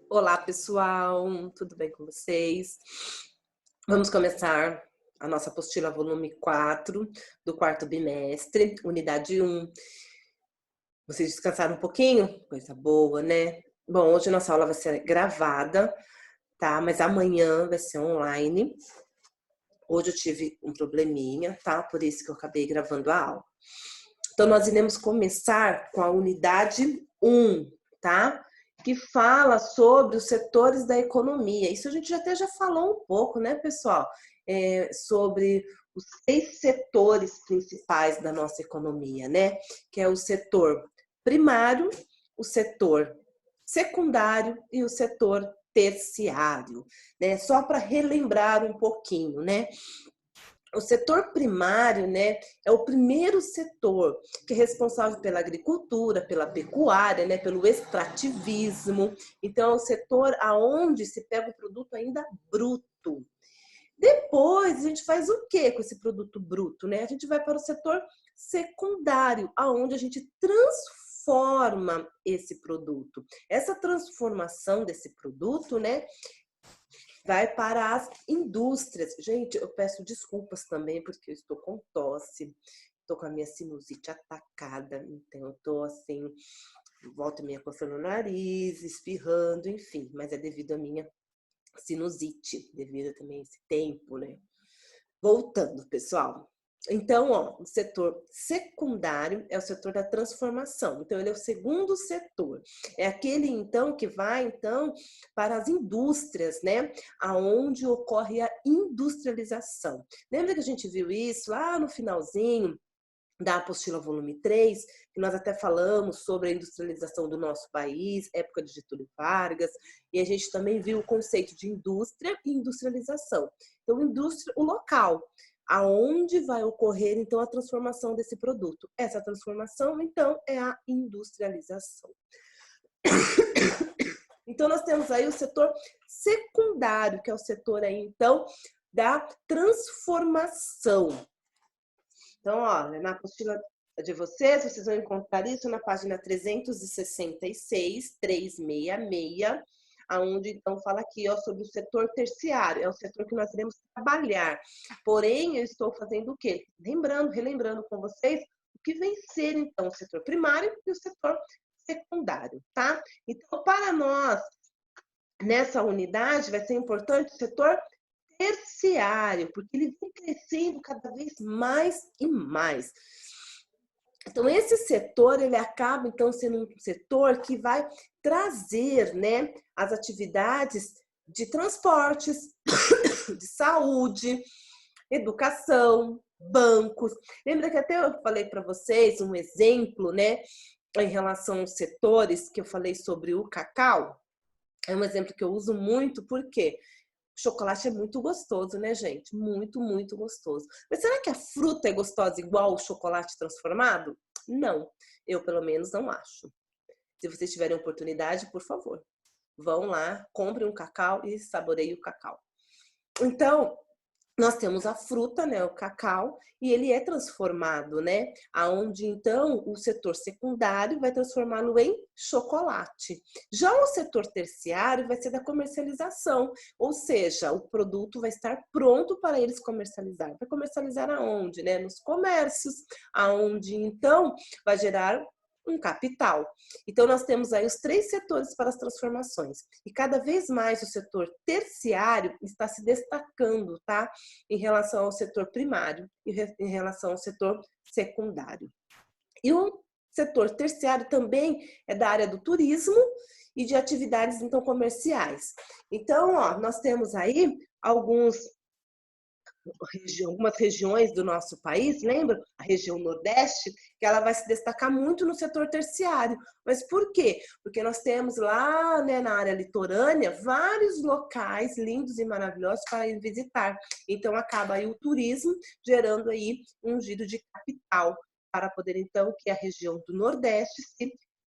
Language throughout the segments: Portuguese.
Olá, pessoal, tudo bem com vocês? Vamos começar a nossa apostila volume 4 do quarto bimestre, unidade 1. Vocês descansaram um pouquinho? Coisa boa, né? Bom, hoje nossa aula vai ser gravada, tá? Mas amanhã vai ser online. Hoje eu tive um probleminha, tá? Por isso que eu acabei gravando a aula. Então, nós iremos começar com a unidade 1, tá? Que fala sobre os setores da economia. Isso a gente até já falou um pouco, né, pessoal? Sobre os 6 setores principais da nossa economia, né? Que é o setor primário, o setor secundário e o setor terciário, né? Só para relembrar um pouquinho, né? O setor primário, né, é o primeiro setor que é responsável pela agricultura, pela pecuária, né, pelo extrativismo. Então, é o setor aonde se pega o produto ainda bruto. Depois, a gente faz o que com esse produto bruto, né? A gente vai para o setor secundário, aonde a gente transforma esse produto. Essa transformação desse produto, né, vai para as indústrias. Gente, eu peço desculpas também, porque eu estou com tosse, estou com a minha sinusite atacada, então eu estou assim, volta e meia coçando o nariz, espirrando, enfim, mas é devido à minha sinusite, devido também a esse tempo, né? Voltando, pessoal. Então, ó, o setor secundário é o setor da transformação. Então, ele é o segundo setor. É aquele, então, que vai, então, para as indústrias, né? Aonde ocorre a industrialização. Lembra que a gente viu isso lá no finalzinho da apostila volume 3, que nós até falamos sobre a industrialização do nosso país, época de Getúlio Vargas, e a gente também viu o conceito de indústria e industrialização. Então, indústria, o local aonde vai ocorrer, então, a transformação desse produto. Essa transformação, então, é a industrialização. Então, nós temos aí o setor secundário, que é o setor aí, então, da transformação. Então, olha, na apostila de vocês vão encontrar isso na página 366, 366, aonde então fala aqui, ó, sobre o setor terciário, é o setor que nós iremos trabalhar. Porém, eu estou fazendo o quê? Relembrando com vocês o que vem ser então o setor primário e o setor secundário, tá? Então, para nós, nessa unidade, vai ser importante o setor terciário, porque ele vem crescendo cada vez mais e mais. Então, esse setor, ele acaba, então, sendo um setor que vai trazer, né, as atividades de transportes, de saúde, educação, bancos. Lembra que até eu falei para vocês um exemplo, né, em relação aos setores, que eu falei sobre o cacau? É um exemplo que eu uso muito, porque chocolate é muito gostoso, né, gente? Muito, muito gostoso. Mas será que a fruta é gostosa igual o chocolate transformado? Não, eu pelo menos não acho. Se vocês tiverem oportunidade, por favor, vão lá, comprem um cacau e saboreiem o cacau. Então, nós temos a fruta, né, o cacau, e ele é transformado, né, aonde então o setor secundário vai transformá-lo em chocolate. Já o setor terciário vai ser da comercialização, ou seja, o produto vai estar pronto para eles comercializar. Vai comercializar aonde, né, nos comércios, aonde então vai gerar um capital. Então, nós temos aí os 3 setores para as transformações. E cada vez mais o setor terciário está se destacando, tá? Em relação ao setor primário e em relação ao setor secundário. E o setor terciário também é da área do turismo e de atividades, então, comerciais. Então, ó, nós temos aí algumas regiões do nosso país, lembra? A região Nordeste, que ela vai se destacar muito no setor terciário. Mas por quê? Porque nós temos lá, né, na área litorânea, vários locais lindos e maravilhosos para ir visitar. Então, acaba aí o turismo gerando aí um giro de capital para poder, então, que a região do Nordeste se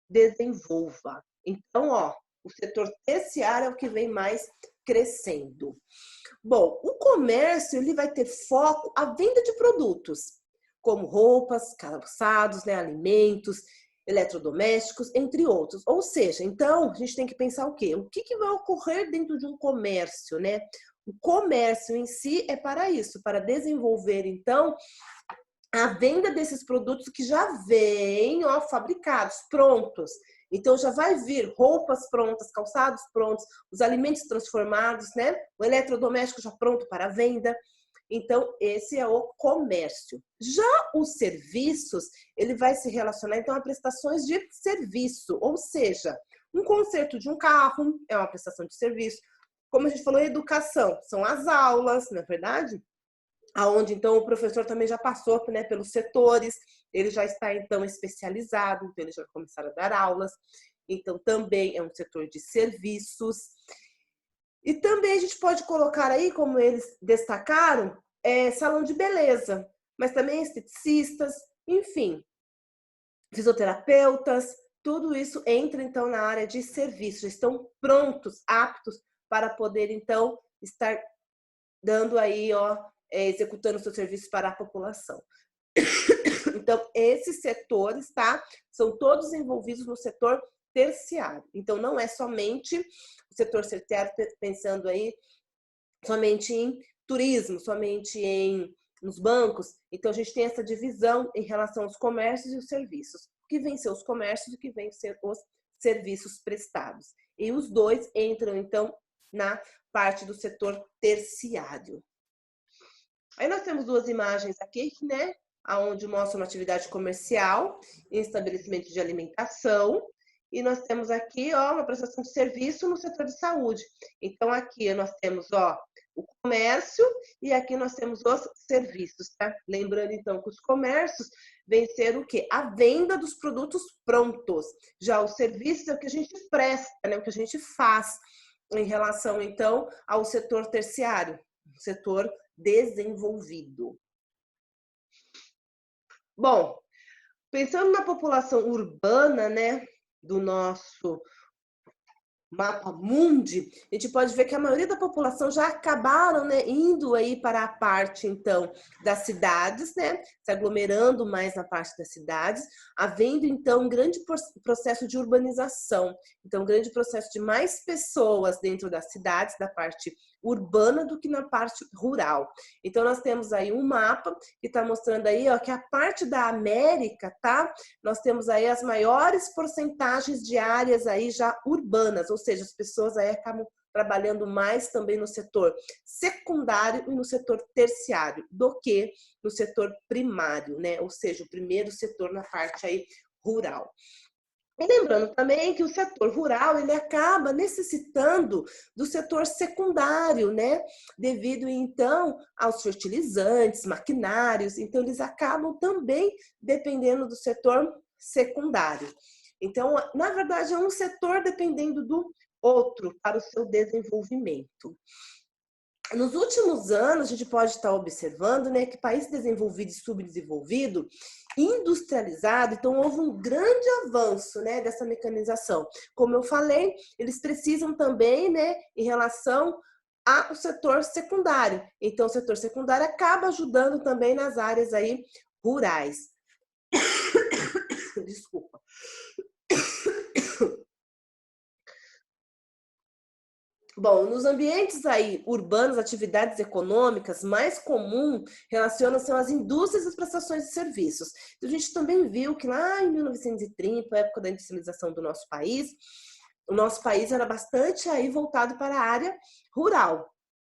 desenvolva. Então, ó, o setor terciário é o que vem mais crescendo. Bom, o comércio ele vai ter foco à venda de produtos, como roupas, calçados, né, alimentos. eletrodomésticos, entre outros. Ou seja, então, a gente tem que pensar o quê? O que vai ocorrer dentro de um comércio, né? O comércio em si é para isso, para desenvolver, então, a venda desses produtos que já vêm, ó, fabricados, prontos. Então já vai vir roupas prontas, calçados prontos, os alimentos transformados, né? O eletrodoméstico já pronto para venda. Então esse é o comércio. Já os serviços, ele vai se relacionar então a prestações de serviço, ou seja, um conserto de um carro é uma prestação de serviço. Como a gente falou, educação, são as aulas, não é verdade? Aonde então o professor também já passou, né, pelos setores, ele já está então especializado, então ele já vai começar a dar aulas, então também é um setor de serviços. E também a gente pode colocar aí, como eles destacaram, salão de beleza, mas também esteticistas, enfim, fisioterapeutas, tudo isso entra então na área de serviços, estão prontos, aptos para poder então estar dando aí, ó, executando seu serviço para a população. Então, esses setores, tá? São todos envolvidos no setor terciário. Então, não é somente o setor terciário pensando aí somente em turismo, somente nos bancos. Então, a gente tem essa divisão em relação aos comércios e os serviços. O que vem ser os comércios e o que vem ser os serviços prestados. E os dois entram, então, na parte do setor terciário. Aí nós temos duas imagens aqui, né? Onde mostra uma atividade comercial em estabelecimento de alimentação. E nós temos aqui, ó, uma prestação de serviço no setor de saúde. Então, aqui nós temos, ó, o comércio e aqui nós temos os serviços, tá? Lembrando, então, que os comércios vêm ser o quê? A venda dos produtos prontos. Já os serviços é o que a gente presta, né? O que a gente faz em relação, então, ao setor terciário, setor desenvolvido. Bom, pensando na população urbana, né, do nosso mapa mundi, a gente pode ver que a maioria da população já acabaram, né, indo aí para a parte, então, das cidades, né, se aglomerando mais na parte das cidades, havendo, então, um grande processo de urbanização. Então, um grande processo de mais pessoas dentro das cidades, da parte urbana, do que na parte rural. Então, nós temos aí um mapa que está mostrando aí, ó, que a parte da América, tá? Nós temos aí as maiores porcentagens de áreas aí já urbanas, ou seja, as pessoas aí acabam trabalhando mais também no setor secundário e no setor terciário do que no setor primário, né? Ou seja, o primeiro setor na parte aí rural. E lembrando também que o setor rural, ele acaba necessitando do setor secundário, né? Devido, então, aos fertilizantes, maquinários. Então, eles acabam também dependendo do setor secundário. Então, na verdade, é um setor dependendo do outro para o seu desenvolvimento. Nos últimos anos, a gente pode estar observando, né, que país desenvolvido e subdesenvolvido, industrializado, então houve um grande avanço, né, dessa mecanização. Como eu falei, eles precisam também, né, em relação ao setor secundário. Então, o setor secundário acaba ajudando também nas áreas aí rurais. Desculpa. Bom, nos ambientes aí urbanos, atividades econômicas mais comum relacionam-se às indústrias e às prestações de serviços. Então, a gente também viu que lá em 1930, época da industrialização do nosso país, o nosso país era bastante aí voltado para a área rural.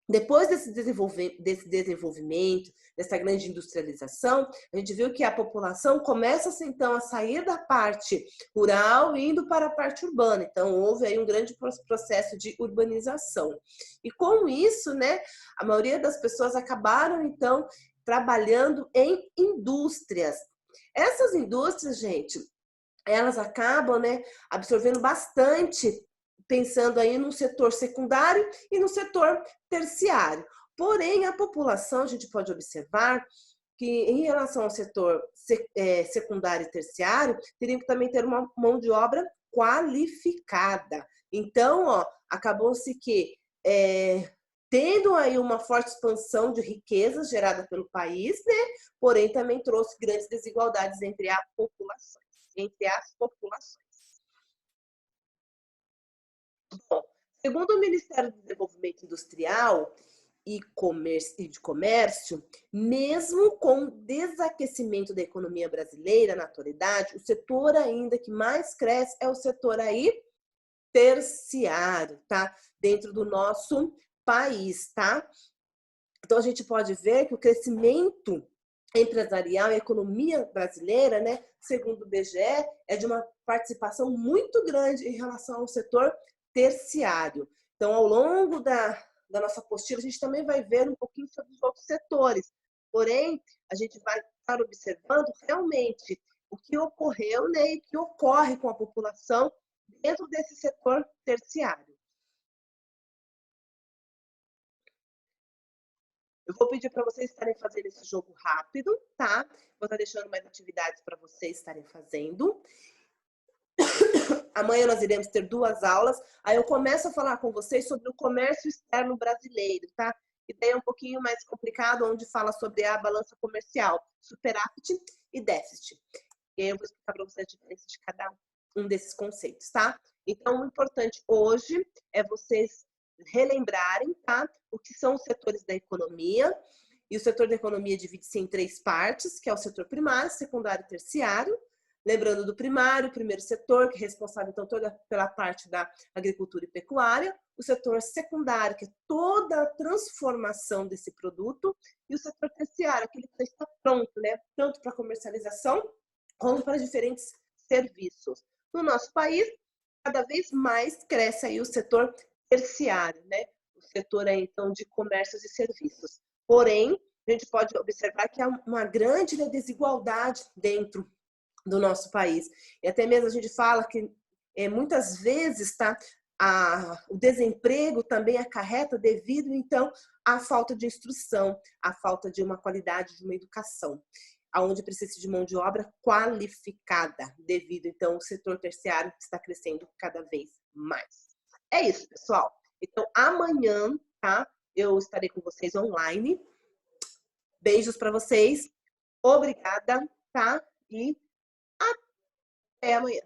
Depois desse desenvolvimento, dessa grande industrialização, a gente viu que a população começa então a sair da parte rural e indo para a parte urbana. Então, houve aí um grande processo de urbanização. E com isso, né, a maioria das pessoas acabaram, então, trabalhando em indústrias. Essas indústrias, gente, elas acabam, né, absorvendo bastante, pensando aí no setor secundário e no setor terciário. Porém, a população, a gente pode observar que em relação ao setor secundário e terciário, teriam que também ter uma mão de obra qualificada. Então, ó, acabou-se que tendo aí uma forte expansão de riquezas gerada pelo país, né? Porém, também trouxe grandes desigualdades entre a população. entre as populações. Bom, segundo o Ministério do Desenvolvimento Industrial e de Comércio, mesmo com o desaquecimento da economia brasileira na atualidade, o setor ainda que mais cresce é o setor aí terciário, tá? Dentro do nosso país, tá? Então a gente pode ver que o crescimento empresarial e a economia brasileira, né, segundo o BGE, é de uma participação muito grande em relação ao setor terciário. Então, ao longo da nossa apostila, a gente também vai ver um pouquinho sobre os outros setores. Porém, a gente vai estar observando realmente o que ocorreu, né, e o que ocorre com a população dentro desse setor terciário. Eu vou pedir para vocês estarem fazendo esse jogo rápido, tá? Vou estar deixando mais atividades para vocês estarem fazendo. Amanhã nós iremos ter 2 aulas. Aí eu começo a falar com vocês sobre o comércio externo brasileiro, tá? E daí é um pouquinho mais complicado, onde fala sobre a balança comercial, superávit e déficit. E aí eu vou explicar para vocês a diferença de cada um desses conceitos, tá? Então, o importante hoje é vocês relembrarem, tá? O que são os setores da economia. E o setor da economia divide-se em 3 partes, que é o setor primário, secundário e terciário. Lembrando do primário, o primeiro setor, que é responsável então toda pela parte da agricultura e pecuária, o setor secundário, que é toda a transformação desse produto, e o setor terciário, aquele que está pronto, né? Tanto para comercialização, como para diferentes serviços. No nosso país, cada vez mais cresce aí o setor terciário, né? O setor aí, então, de comércios e serviços. Porém, a gente pode observar que há uma grande desigualdade dentro do nosso país. E até mesmo a gente fala que muitas vezes o desemprego também acarreta devido, então, à falta de instrução, à falta de uma qualidade de uma educação, aonde precisa de mão de obra qualificada, devido, então, ao setor terciário que está crescendo cada vez mais. É isso, pessoal. Então, amanhã, tá? Eu estarei com vocês online. Beijos para vocês. Obrigada, tá? E até amanhã.